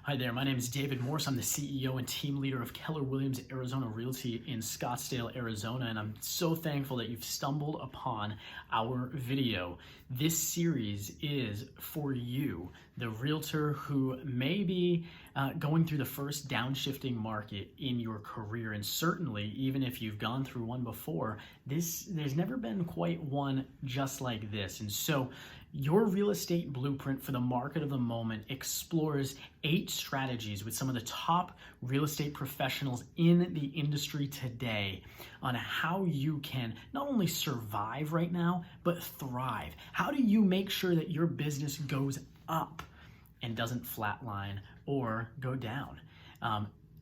Hi there, my name is David Morse. I'm the CEO and team leader of Keller Williams Arizona Realty in Scottsdale, Arizona, and I'm so thankful that you've stumbled upon our video. This series is for you, the realtor who may be going through the first downshifting market in your career, and certainly, even if you've gone through one before, there's never been quite one just like this. And so your real estate blueprint for the market of the moment explores 8 strategies with some of the top real estate professionals in the industry today on how you can not only survive right now, but thrive. How do you make sure that your business goes up and doesn't flatline or go down?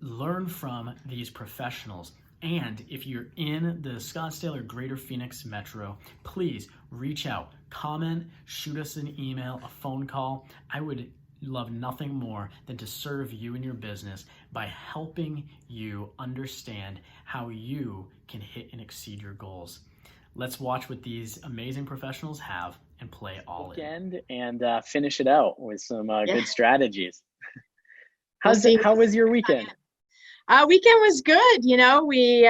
Learn from these professionals. And if you're in the Scottsdale or Greater Phoenix Metro, please reach out, comment, shoot us an email, a phone call. I would love nothing more than to serve you and your business by helping you understand how you can hit and exceed your goals. Let's watch what these amazing professionals have and play all in. And finish it out with some good strategies. We'll see. How was your weekend? Weekend was good. You know, we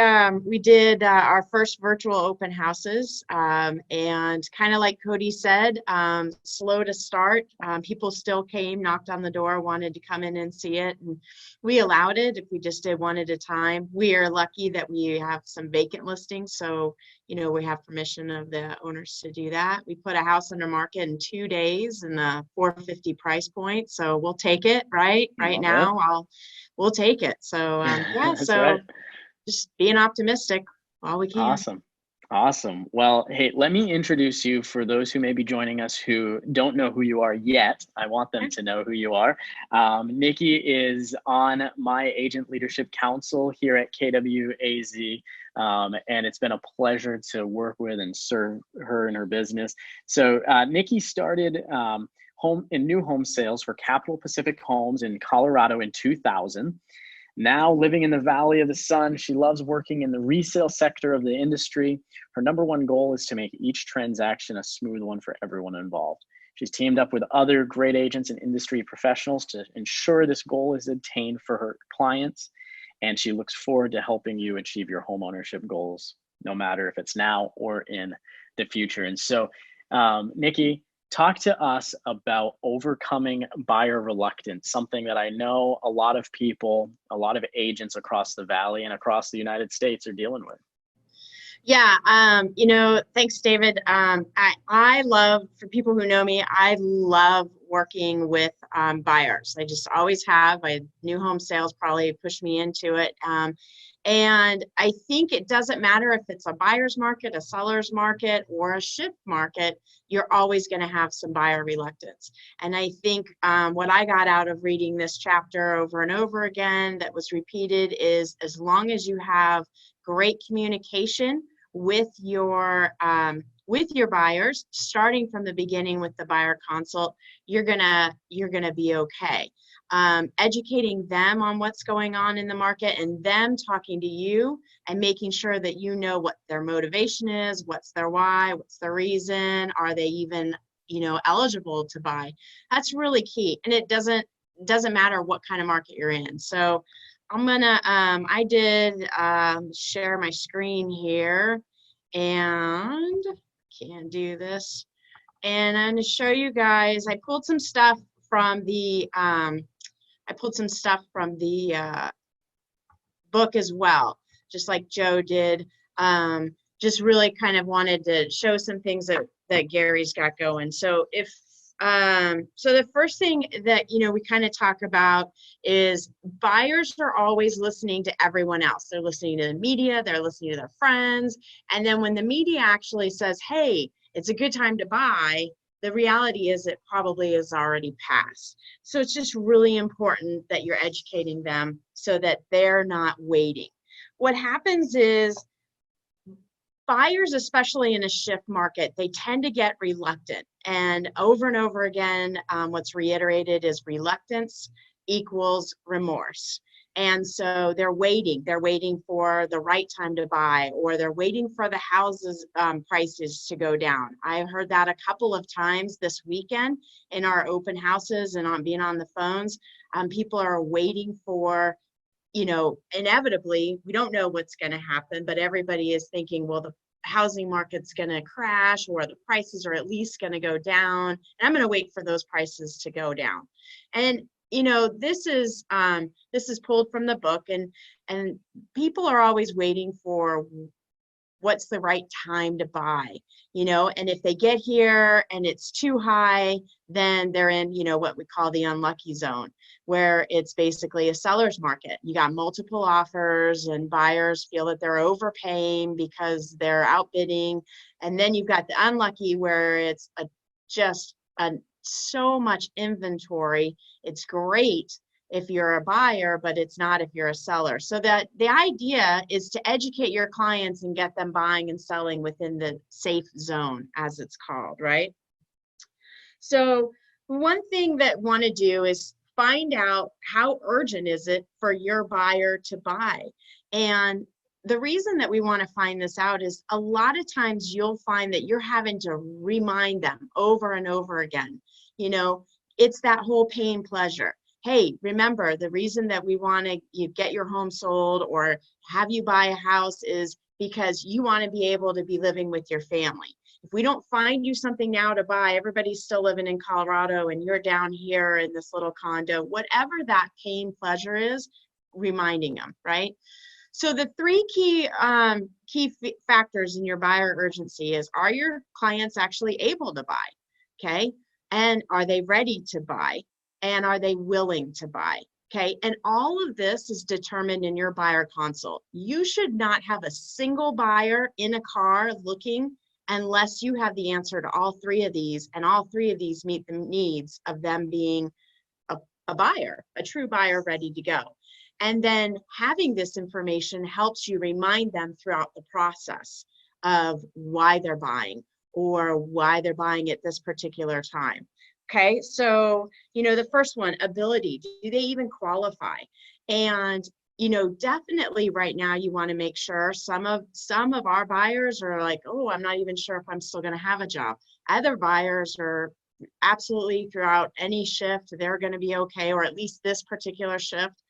did our first virtual open houses, and kind of like Cody said, slow to start. People still came, knocked on the door, wanted to come in and see it, and we allowed it if we just did one at a time. We are lucky that we have some vacant listings, so we have permission of the owners to do that. We put a house under market in 2 days in the $450 price point, so we'll take it. Right now, we'll take it. So Right. Just being optimistic while we can. Awesome. Well, hey, let me introduce you for those who may be joining us who don't know who you are yet. I want them to know who you are. Nicci is on my agent leadership council here at KWAZ. And it's been a pleasure to work with and serve her in her business. So Nicci started new home sales for Capital Pacific Homes in Colorado in 2000. Now living in the Valley of the Sun, she loves working in the resale sector of the industry. Her number one goal is to make each transaction a smooth one for everyone involved. She's teamed up with other great agents and industry professionals to ensure this goal is attained for her clients. And she looks forward to helping you achieve your home ownership goals, no matter if it's now or in the future. And so, Nicci, talk to us about overcoming buyer reluctance, something that I know a lot of people, a lot of agents across the Valley and across the United States are dealing with. Yeah, thanks, David. I love, for people who know me, I love working with buyers. I just always have. New home sales probably pushed me into it. And I think it doesn't matter if it's a buyer's market, a seller's market, or a shift market, you're always going to have some buyer reluctance. And I think what I got out of reading this chapter over and over again that was repeated is, as long as you have great communication with your buyers, starting from the beginning with the buyer consult, you're gonna be okay. Educating them on what's going on in the market and them talking to you and making sure that you know what their motivation is, what's their why, what's the reason, are they even eligible to buy. That's really key. And it doesn't matter what kind of market you're in. So I'm gonna I did share my screen here, and can do this, and I'm going to show you guys. I pulled some stuff from the book as well, just like Joe did. Just really kind of wanted to show some things that Gary's got going. So so the first thing that we kind of talk about is buyers are always listening to everyone else. They're listening to the media, they're listening to their friends, and then when the media actually says, hey, it's a good time to buy, the reality is it probably is already passed. So it's just really important that you're educating them so that they're not waiting. What happens is buyers, especially in a shift market, they tend to get reluctant. And over again, what's reiterated is reluctance equals remorse. And so they're waiting for the right time to buy, or they're waiting for the houses prices to go down. I heard that a couple of times this weekend in our open houses and on being on the phones. People are waiting for, inevitably, we don't know what's going to happen, but everybody is thinking, well, the housing market's going to crash, or the prices are at least going to go down, and I'm going to wait for those prices to go down. And this is pulled from the book, and people are always waiting for what's the right time to buy, and if they get here and it's too high, then they're in, what we call the unlucky zone, where it's basically a seller's market. You got multiple offers and buyers feel that they're overpaying because they're outbidding. And then you've got the unlucky, where it's so much inventory. It's great if you're a buyer, but it's not if you're a seller. So that the idea is to educate your clients and get them buying and selling within the safe zone, as it's called, right? So one thing that want to do is find out how urgent is it for your buyer to buy. And the reason that we want to find this out is a lot of times you'll find that you're having to remind them over and over again. It's that whole pain pleasure. Hey, remember, the reason that we want to get your home sold or have you buy a house is because you want to be able to be living with your family. If we don't find you something now to buy, everybody's still living in Colorado and you're down here in this little condo, whatever that pain pleasure is, reminding them, right? So the three key factors in your buyer urgency is, are your clients actually able to buy? Okay. And are they ready to buy? And are they willing to buy? Okay. And all of this is determined in your buyer consult. You should not have a single buyer in a car looking unless you have the answer to all three of these, and all three of these meet the needs of them being a buyer, a true buyer ready to go. And then having this information helps you remind them throughout the process of why they're buying or why they're buying at this particular time. Okay, so, the first one, ability. Do they even qualify? And, definitely right now you want to make sure some of our buyers are like, oh, I'm not even sure if I'm still going to have a job. Other buyers are absolutely throughout any shift, they're going to be okay, or at least this particular shift.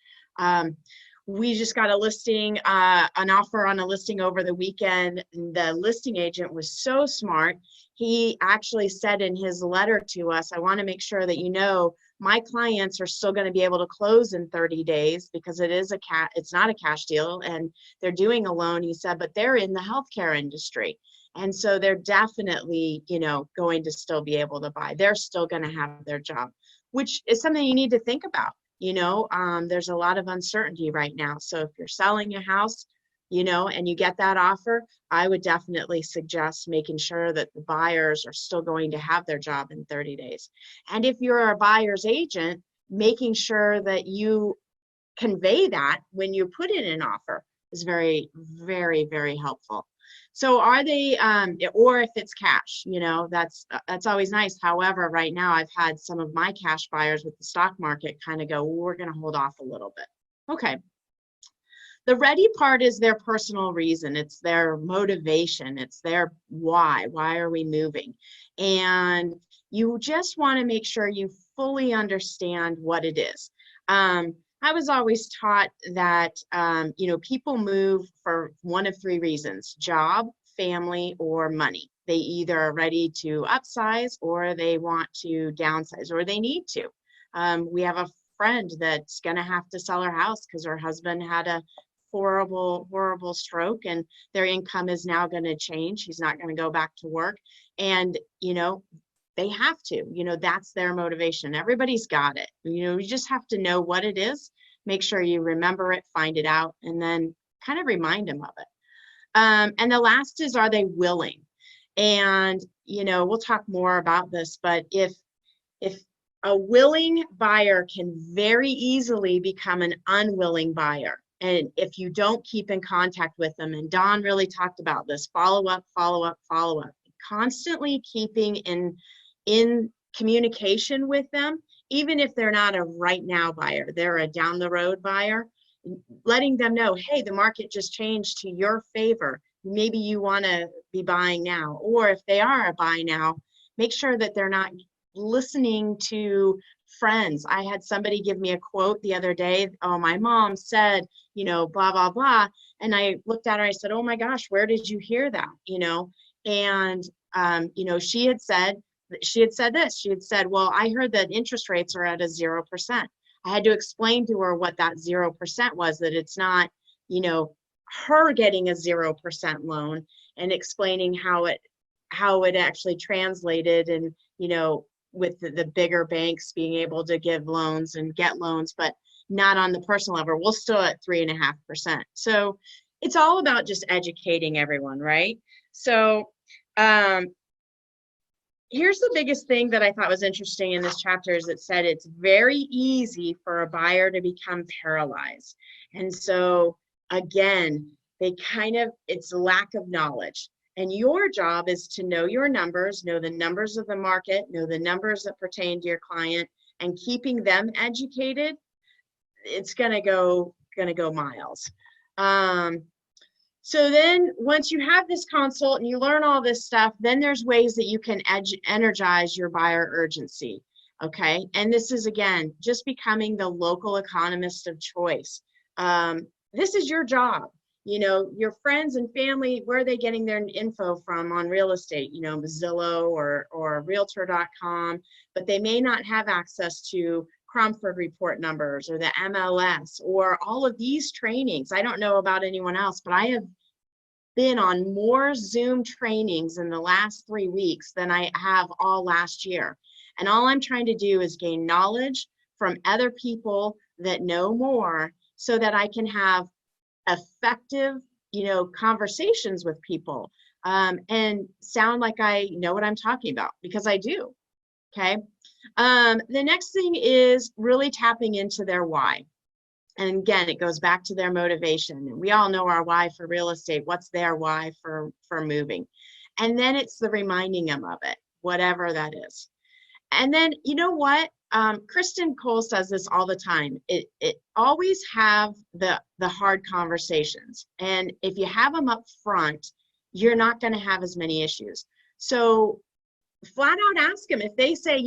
We just got a listing, an offer on a listing over the weekend. The listing agent was so smart. He actually said in his letter to us, I want to make sure that my clients are still going to be able to close in 30 days because it's not a cash deal and they're doing a loan, he said, but they're in the healthcare industry. And so they're definitely, going to still be able to buy. They're still going to have their job, which is something you need to think about. There's a lot of uncertainty right now. So if you're selling a house, and you get that offer, I would definitely suggest making sure that the buyers are still going to have their job in 30 days. And if you're a buyer's agent, making sure that you convey that when you put in an offer is very, very, very helpful. So are they, or if it's cash, that's always nice. However, right now I've had some of my cash buyers with the stock market kind of go, well, we're going to hold off a little bit. Okay. The ready part is their personal reason. It's their motivation. It's their why. Why are we moving? And you just want to make sure you fully understand what it is. I was always taught that, people move for one of three reasons: job, family, or money. They either are ready to upsize or they want to downsize or they need to. We have a friend that's going to have to sell her house because her husband had a horrible stroke and their income is now going to change. He's not going to go back to work. And, they have to, that's their motivation. Everybody's got it. You just have to know what it is, make sure you remember it, find it out, and then kind of remind them of it. And the last is, are they willing? And, we'll talk more about this, but if a willing buyer can very easily become an unwilling buyer. And if you don't keep in contact with them, and Don really talked about this, follow up, constantly keeping in communication with them, even if they're not a right now buyer, they're a down the road buyer, letting them know, hey, the market just changed to your favor. Maybe you want to be buying now. Or if they are a buy now, make sure that they're not listening to friends. I had somebody give me a quote the other day. Oh, my mom said, blah, blah, blah. And I looked at her, I said, oh my gosh, where did you hear that? And, she had said this. She had said, well, I heard that interest rates are at a 0%. I had to explain to her what that 0% was, that it's not, her getting a 0% loan, and explaining how it actually translated, and, with the bigger banks being able to give loans and get loans, but not on the personal level. We're still at 3.5%. So it's all about just educating everyone, right? So here's the biggest thing that I thought was interesting in this chapter is it said it's very easy for a buyer to become paralyzed. And so again, it's lack of knowledge. And your job is to know your numbers, know the numbers of the market, know the numbers that pertain to your client, and keeping them educated, it's gonna go miles. So then once you have this consult and you learn all this stuff, then there's ways that you can energize your buyer urgency, okay? And this is, again, just becoming the local economist of choice. This is your job. Your friends and family, where are they getting their info from on real estate? Zillow or Realtor.com, but they may not have access to Cromford report numbers or the MLS or all of these trainings. I don't know about anyone else, but I have been on more Zoom trainings in the last 3 weeks than I have all last year. And all I'm trying to do is gain knowledge from other people that know more, so that I can have effective, conversations with people, and sound like I know what I'm talking about, because I do. Okay. The next thing is really tapping into their why. And again, it goes back to their motivation. And we all know our why for real estate. What's their why for moving? And then it's the reminding them of it, whatever that is. And then, you know what? Kristen Cole says this all the time. It always have the hard conversations. And if you have them up front, you're not going to have as many issues. So flat out ask them. If they say,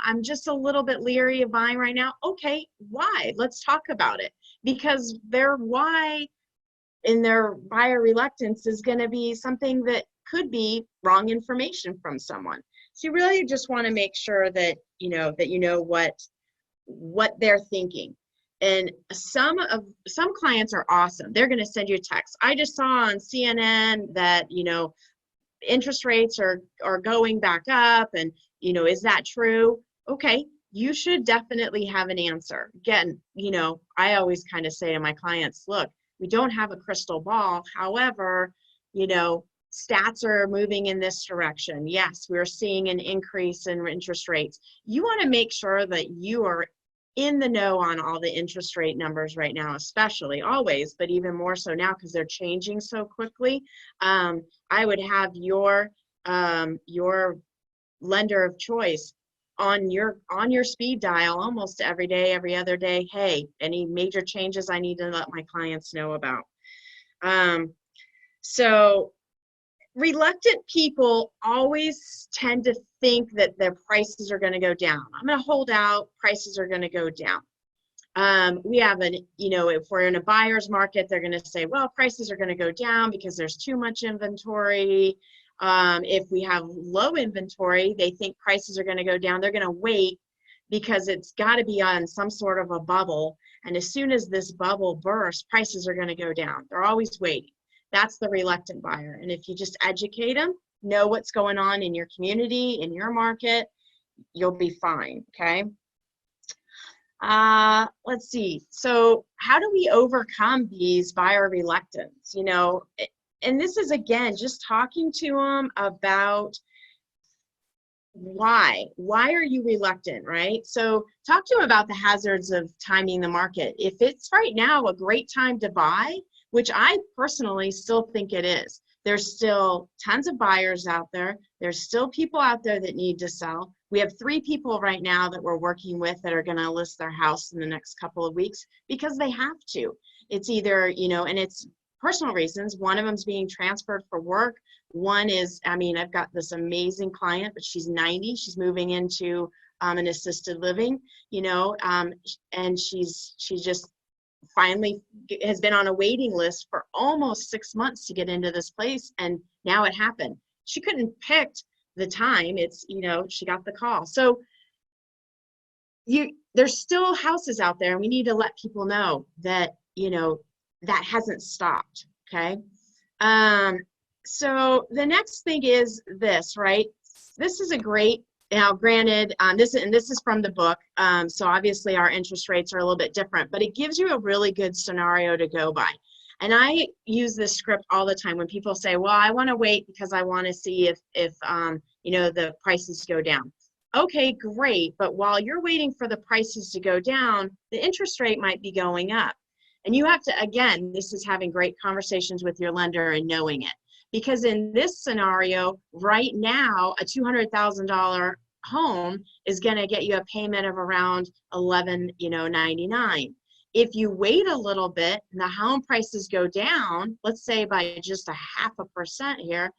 I'm just a little bit leery of buying right now. Okay, why? Let's talk about it. Because their why in their buyer reluctance is going to be something that could be wrong information from someone. So you really just want to make sure that you know what they're thinking. And some clients are awesome. They're going to send you a text. I just saw on CNN that interest rates are going back up, and is that true? Okay, you should definitely have an answer. Again, I always kind of say to my clients, look, we don't have a crystal ball. However, stats are moving in this direction. Yes, we're seeing an increase in interest rates. You want to make sure that you are in the know on all the interest rate numbers right now, especially, always, but even more so now because they're changing so quickly. I would have your lender of choice on your speed dial almost every day, every other day. Hey, any major changes I need to let my clients know about. So reluctant people always tend to think that their prices are going to go down. I'm going to hold out, prices are going to go down. We have if we're in a buyer's market, they're going to say, well, prices are going to go down because there's too much inventory. If we have low inventory, they think prices are going to go down. They're going to wait because it's got to be on some sort of a bubble. And as soon as this bubble bursts, prices are going to go down. They're always waiting. That's the reluctant buyer. And if you just educate them, know what's going on in your community, in your market, you'll be fine, okay? Let's see. So how do we overcome these buyer reluctance? And this is, again, just talking to them about why are you reluctant, right? So talk to them about the hazards of timing the market. If it's right now a great time to buy, which I personally still think it is. There's still tons of buyers out there. There's still people out there that need to sell. We have 3 people right now that we're working with that are going to list their house in the next couple of weeks because they have to. It's either, you know, and it's personal reasons. One of them's being transferred for work. One is, I mean, I've got this amazing client, but she's 90. She's moving into an assisted living, you know, and she's just finally has been on a waiting list for almost 6 months to get into this place. And now it happened. She couldn't pick the time. It's, you know, she got the call. So there's still houses out there, and we need to let people know that, you know, that hasn't stopped. Okay. So the next thing is this, right? This is a great, now granted, this is from the book. So obviously our interest rates are a little bit different, but it gives you a really good scenario to go by. And I use this script all the time when people say, well, I want to wait because I want to see if you know, the prices go down. Okay, great. But while you're waiting for the prices to go down, the interest rate might be going up. And you have to, again, this is having great conversations with your lender and knowing it. Because in this scenario, right now, a $200,000 home is going to get you a payment of around $11.99. If you wait a little bit and the home prices go down, let's say by just 0.5% here,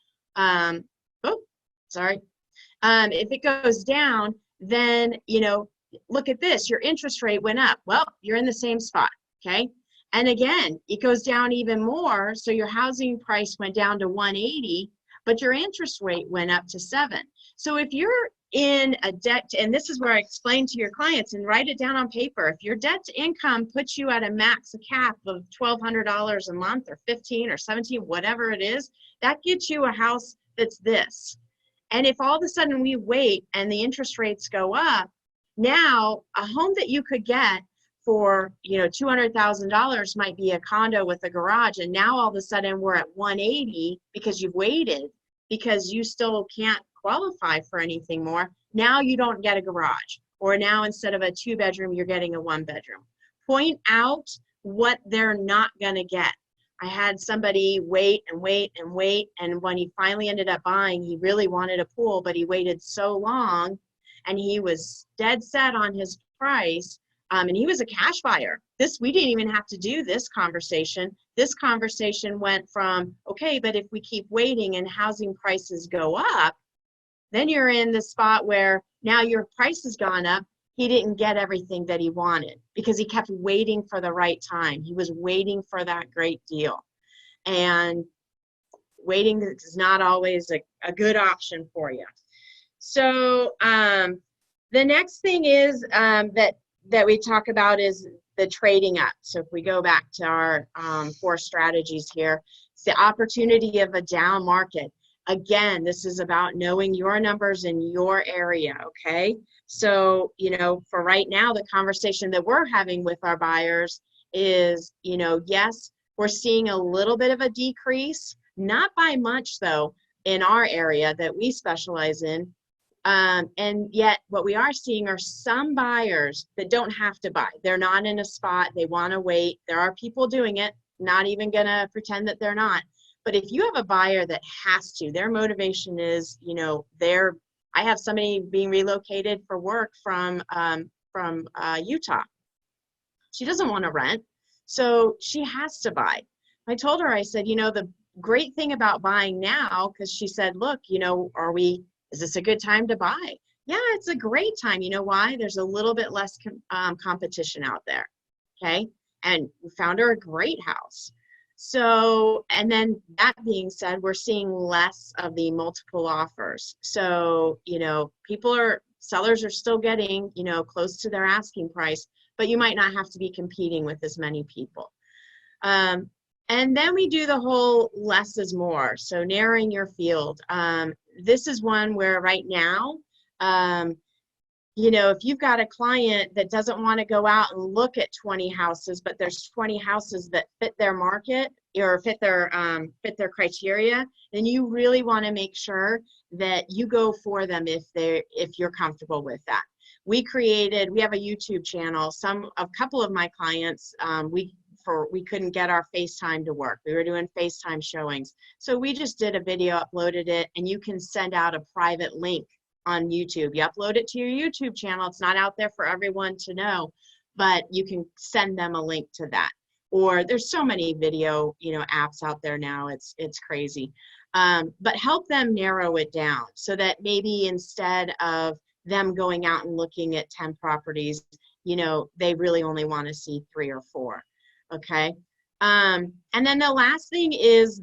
if it goes down, then, you know, look at this, your interest rate went up. Well, you're in the same spot, okay? And again, it goes down even more. So your housing price went down to 180, but your interest rate went up to 7. So if you're in a debt, and this is where I explain to your clients and write it down on paper, if your debt to income puts you at a max, a cap of $1,200 a month or 15 or 17, whatever it is, that gets you a house that's this. And if all of a sudden we wait and the interest rates go up, now a home that you could get for, you know, $200,000 might be a condo with a garage, and now all of a sudden we're at 180 because you've waited, because you still can't qualify for anything more. Now you don't get a garage, or now instead of a 2-bedroom, you're getting a 1-bedroom. Point out what they're not going to get. I had somebody wait and wait and wait, and when he finally ended up buying, he really wanted a pool, but he waited so long, and he was dead set on his price. And he was a cash buyer. We didn't even have to do this conversation. This conversation went from, okay, but if we keep waiting and housing prices go up, then you're in the spot where now your price has gone up. He didn't get everything that he wanted because he kept waiting for the right time. He was waiting for that great deal. And waiting is not always a good option for you. So the next thing is that we talk about is the trading up. So if we go back to our 4 strategies here, it's the opportunity of a down market. Again, this is about knowing your numbers in your area, okay? So, you know, for right now, the conversation that we're having with our buyers is, you know, yes, we're seeing a little bit of a decrease, not by much though, in our area that we specialize in. And yet what we are seeing are some buyers that don't have to buy. They're not in a spot, they want to wait. There are people doing it, not even gonna pretend that they're not. But if you have a buyer that has to, their motivation is, you know, I have somebody being relocated for work from Utah. She doesn't want to rent, so she has to buy. I told her, I said, you know, the great thing about buying now, because she said, look, you know, is this a good time to buy? Yeah, it's a great time. You know why? There's a little bit less competition out there, okay? And we found her a great house. So, and then that being said, we're seeing less of the multiple offers. So, you know, sellers are still getting, you know, close to their asking price, but you might not have to be competing with as many people. And then we do the whole less is more. So narrowing your field. This is one where right now, you know, if you've got a client that doesn't want to go out and look at 20 houses, but there's 20 houses that fit their market or fit their criteria, then you really want to make sure that you go for them if you're comfortable with that. We have a YouTube channel. A couple of my clients, we couldn't get our FaceTime to work. We were doing FaceTime showings. So we just did a video, uploaded it, and you can send out a private link on YouTube. You upload it to your YouTube channel. It's not out there for everyone to know, but you can send them a link to that. or there's so many video, apps out there now. It's crazy. But help them narrow it down so that maybe instead of them going out and looking at 10 properties, they really only want to see 3 or 4. Okay. And then the last thing is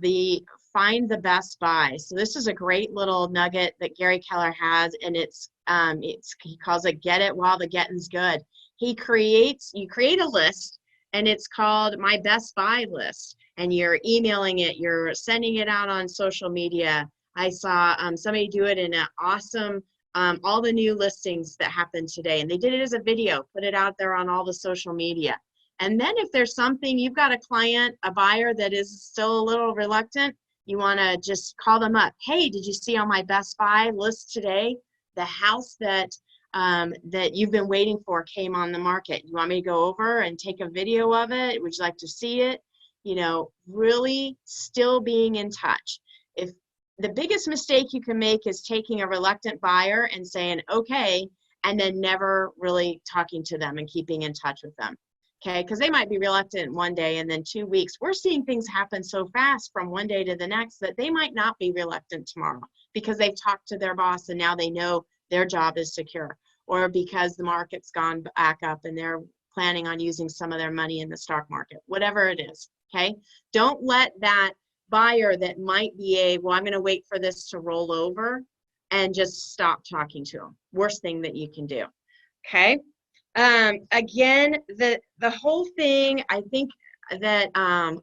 find the best buy. So this is a great little nugget that Gary Keller has, and he calls it "Get It While the Getting's Good." You create a list, and it's called My Best Buy List, and you're emailing it, you're sending it out on social media. I saw somebody do it in an awesome, all the new listings that happened today, and they did it as a video, put it out there on all the social media. And then if there's something, you've got a buyer that is still a little reluctant, you want to just call them up. Hey, did you see on my Best Buy list today, the house that you've been waiting for came on the market? You want me to go over and take a video of it? Would you like to see it? Really still being in touch. If the biggest mistake you can make is taking a reluctant buyer and saying, okay, and then never really talking to them and keeping in touch with them. Okay, because they might be reluctant one day, and then 2 weeks. We're seeing things happen so fast from one day to the next that they might not be reluctant tomorrow because they've talked to their boss and now they know their job is secure, or because the market's gone back up and they're planning on using some of their money in the stock market, whatever it is. Okay, don't let that buyer that might be well, I'm going to wait for this to roll over, and just stop talking to them. Worst thing that you can do. Okay. Again, the whole thing, I think that, the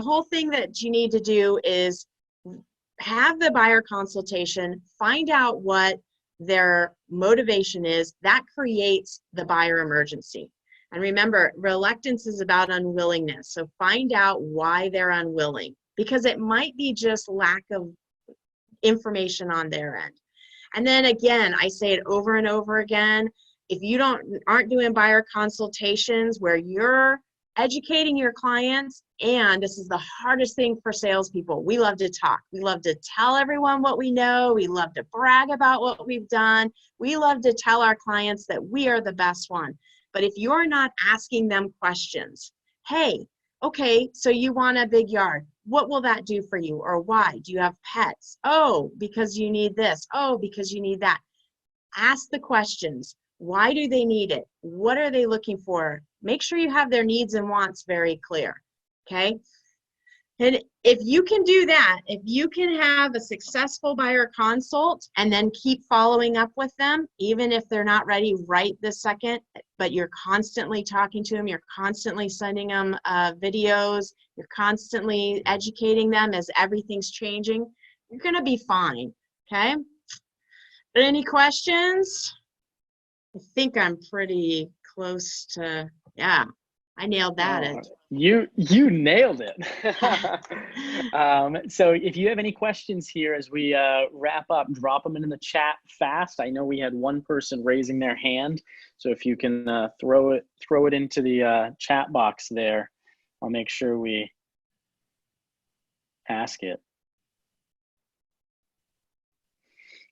whole thing that you need to do is have the buyer consultation, find out what their motivation is. That creates the buyer emergency. And remember, reluctance is about unwillingness. So find out why they're unwilling, because it might be just lack of information on their end. And then again, I say it over and over again, if you aren't doing buyer consultations where you're educating your clients, and this is the hardest thing for salespeople, we love to talk. We love to tell everyone what we know. We love to brag about what we've done. We love to tell our clients that we are the best one. But if you're not asking them questions, hey, okay, so you want a big yard. What will that do for you? Or why? Do you have pets? Oh, because you need this. Oh, because you need that. Ask the questions. Why do they need it? What are they looking for? Make sure you have their needs and wants very clear. Okay. And if you can do that, if you can have a successful buyer consult and then keep following up with them, even if they're not ready right this second, but you're constantly talking to them, you're constantly sending them videos, you're constantly educating them as everything's changing, you're going to be fine. Okay. Any questions? I think I'm pretty close to, yeah, I nailed that. You nailed it. So if you have any questions here as we wrap up, drop them into the chat fast. I know we had one person raising their hand, so if you can throw it into the chat box there, I'll make sure we ask it.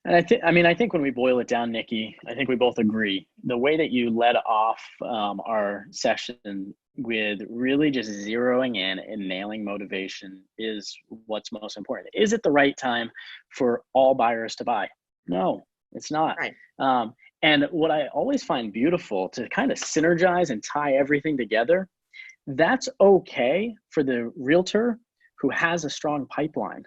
And I think when we boil it down, Nicci, I think we both agree. The way that you led off our session with really just zeroing in and nailing motivation is what's most important. Is it the right time for all buyers to buy? No, it's not. Right. And what I always find beautiful to kind of synergize and tie everything together, that's okay for the realtor who has a strong pipeline.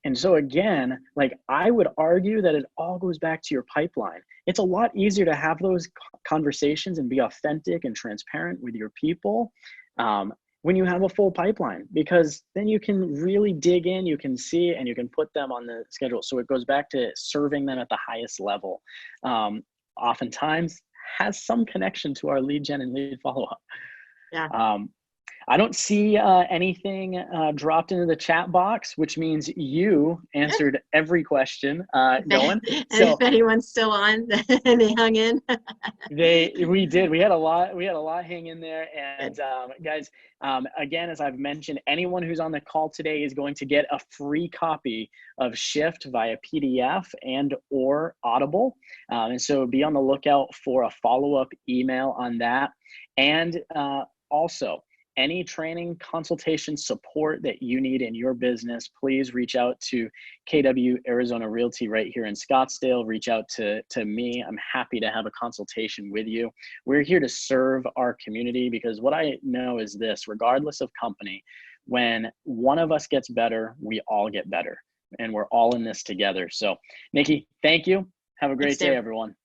And so again, like I would argue that it all goes back to your pipeline. It's a lot easier to have those conversations and be authentic and transparent with your people when you have a full pipeline, because then you can really dig in, you can see, and you can put them on the schedule. So it goes back to serving them at the highest level. Oftentimes has some connection to our lead gen and lead follow-up. Yeah. I don't see anything dropped into the chat box, which means you answered every question going. So if anyone's still on and they hung in. We did. We had a lot hang in there. And guys, again, as I've mentioned, anyone who's on the call today is going to get a free copy of Shift via PDF and or Audible. And so be on the lookout for a follow-up email on that. And Also, any training, consultation, support that you need in your business, please reach out to KW Arizona Realty right here in Scottsdale. Reach out to me. I'm happy to have a consultation with you. We're here to serve our community, because what I know is this: regardless of company, when one of us gets better, we all get better, and we're all in this together. So, Nicci, thank you. Have a great day, everyone.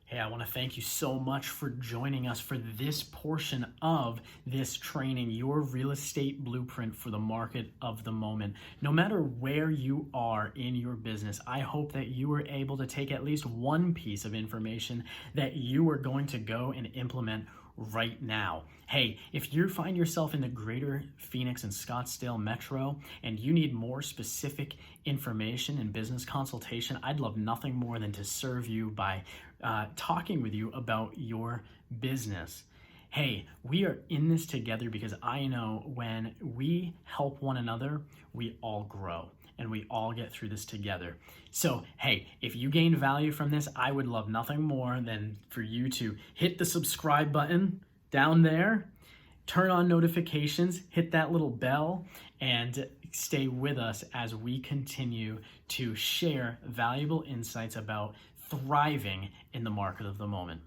Hey, I want to thank you so much for joining us for this portion of this training, your real estate blueprint for the market of the moment. No matter where you are in your business, I hope that you were able to take at least one piece of information that you are going to go and implement right now. Hey, if you find yourself in the greater Phoenix and Scottsdale metro and you need more specific information and business consultation, I'd love nothing more than to serve you by talking with you about your business. Hey, we are in this together, because I know when we help one another, we all grow and we all get through this together. So, hey, if you gained value from this, I would love nothing more than for you to hit the subscribe button down there, turn on notifications, hit that little bell, and stay with us as we continue to share valuable insights about thriving in the market of the moment.